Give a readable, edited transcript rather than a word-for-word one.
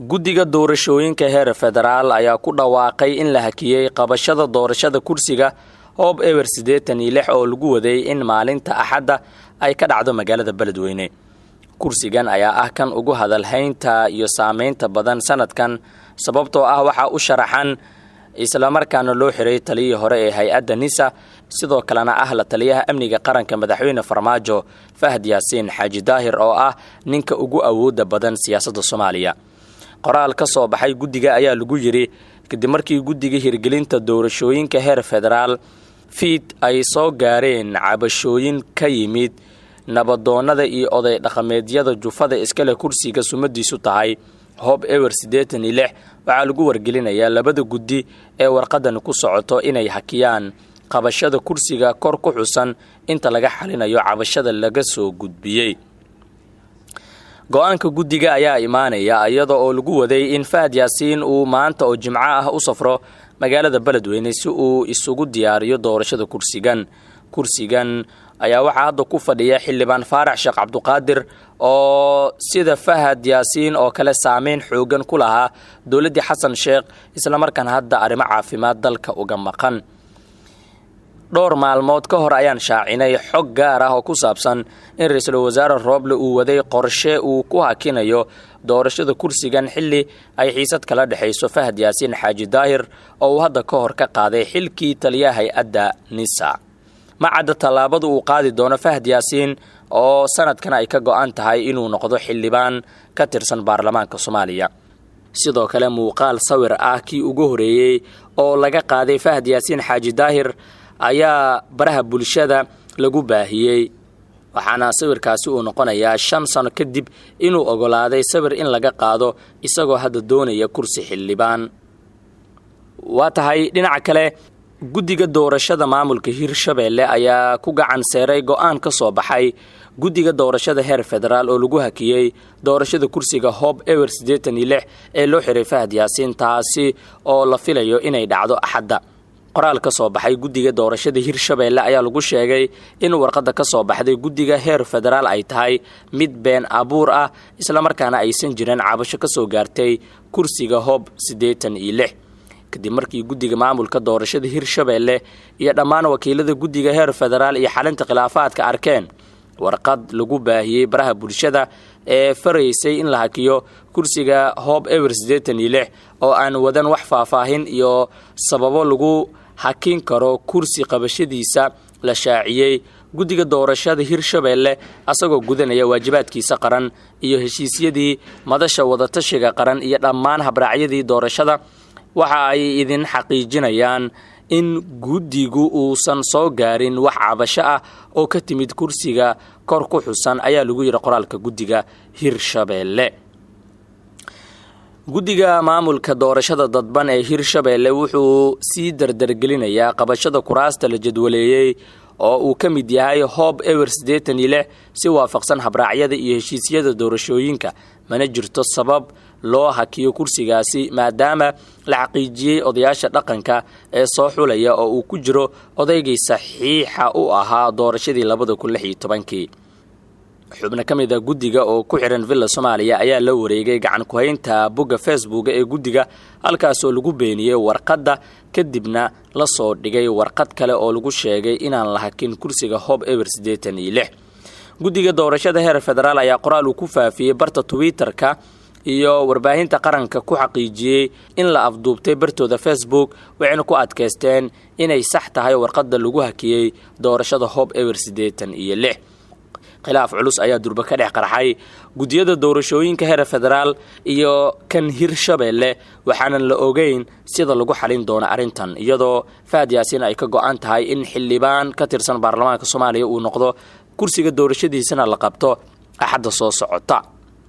guddiga doorashooyinka heer federaal ayaa ku dhawaaqay in la hakiyay qabashada doorashada kursiga hoob ewer 86 oo lagu waday in maalinta axadda ay ka dhacdo magaalada Beledweyne. kursigan ayaa ah kan ugu hadalhaynta iyo saameynta badan sanadkan sababtoo ah waxa u sharaxan isla markaana loo xiray taliyii hore ee hay'adda NISA sidoo kalena ah la taliyaha amniga qaranka madaxweyne Farmaajo Fahad Yaasiin Xaaji Daahir oo ah ninka ugu awoodda badan siyaasadda Soomaaliya. qoraal ka soo baxay guddiga ayaa lagu yiri kadib markii guddiga hirgelinta doorashooyinka heer federaal ay soo gaareen cabashooyin ka yimid nabadoonnada iyo oday dhaqameedyada jufada iskale kursiga sumadiisu tahay hoob ewer 86 waxaa lagu wargelinayaa labada guddi ee warqadan ku socoto inay hakiyaan qabashada kursiga kor ku xusan inta laga xalinayo cabashada laga soo gudbiyay. go'aanka guddiga ayaa imaanaya iyadoo oo lagu waday in Fahad Yaasiin uu maanta oo Jimco ah u safro magaalada Beledweyne si uu isugu diyaariyo doorashada kursigan ayaa waxaa hadda ku fadhiya xildhibaan Faarax Sheekh Cabduqaadir oo sida Fahad Yaasiin oo kale saameyn xoogan ku lahaa dawladda Xasan Sheekh isla markaan hadda arrimo caafimaad dalka uga maqan. dhowr maalmood ka hor ayaan shaacinay xog gaar ah oo ku saabsan in ra'iisul wasaare Rooble uu waday qorshe uu ku hakinayo doorashada kursigan xilli ay xiisad kala dhaxayso Fahad Yaasiin Xaaji Daahir oo uu hadda ka hor ka qaaday xilkii taliyaha hay'adda NISA. ma cadda tallaabada uu qaadi doono Fahad Yaasiin oo sanadkan ay ka go'an tahay inuu noqdo xildhibaan ka tirsan baarlamaanka Soomaaliya. sidoo kale muuqaal sawir ah kii ugu horeeyay oo laga qaaday Fahad Yaasiin Xaaji Daahir ayaa baraha bulshada lagu baahiyay waxaana sawirkaasi uu noqonayaa 5 sano kadib inuu ogolaaday sawir in laga qaado isagoo hadda doonaya kursi xildhibaan. waa tahay dhinaca kale guddiga doorashada maamulka Hirshabeelle ayaa ku gacan seeray go'aan ka soo baxay guddiga doorashada heer federaal oo lagu hakiyay doorashada kursiga hoob ewer 86 ee loo xiray Fahad Yaasiin taasi oo la filayo inay dhacdo axadda. qoraal ka soo baxay guddiga doorashada Hirshabeelle ayaa lagu sheegay in warqadda ka soo baxday guddiga heer federaal ay tahay mid been abuur ah isla markaana aysan jirin cabasho ka soo gaartay kursiga hoob 86 kadib markii guddiga maamulka doorashada Hirshabeelle iyo dhammaan wakiilada guddiga heer federaal iyo xalinta khilaafaadka arkeen warqad lagu baahiyay baraha bulshada ee faraysay in la hakiyo kursiga hoob ewer 86 oo aan wadan wax faahfaahin iyo sababo lagu hakin karo kursi qabashadiisa la shaaciyay. guddiga doorashada Hirshabeelle asagoo gudanaya waajibaadkiisa qaran iyo heshiisyadii madasha wadatashiga qaran iyo dhammaan habraacyadii doorashada waxa ay idin xaqiijinayaan in guddigu uusan soo gaarin wax cabasho ah oo ka timid kursiga kor ku xusan ayaa lagu yiri qoraalka guddiga Hirshabeelle. guddiga maamulka doorashada dadban ee Hirshabeelle wuxuu sii dardargelinayaa qabashada kuraasta la jadwaleeyay oo uu ka mid yahay hoob ewer 86 si waafaqsan habraacyada iyo heshiisyada doorashooyinka mana jirto sabab loo hakiyo kursigaasi maadaama la xaqiijiyay odayaasha dhaqanka ee soo xulaya oo uu ku jiro odaygii saxiixa u ahaa doorashadii 2016. xubno ka mid ah guddiga oo ku xiran Villa Soomaaliya ayaa la wareegay gacan ku haynta bogga Facebook ee guddiga halkaas oo lagu beeniyay warqadda kadibna la soo dhigay warqad kale oo lagu sheegay inaan la hakin kursiga hoob ewer 86. guddiga doorashada heer federaal ayaa qoraal uu ku faafiyay barta Twitter-ka iyo warbaahinta qaranka ku xaqiijiyay in la afduubtay bartooda Facebook waxayna ku adkeysteen inay sax tahay warqadda lagu hakiyay doorashada hoob ewer 86. khilaaf culus ayaa durba ka dhex qarxay guddiyada doorashooyinka heer federaal iyo kan Hirshabeelle waxaana la ogeyn sida lagu xalin doono arintan iyadoo Fahad Yaasiin ay ka go'an tahay in xildhibaan ka tirsan baarlamaanka Soomaaliya uu noqdo kursiga doorashadiisana la qabto axadda soo socota.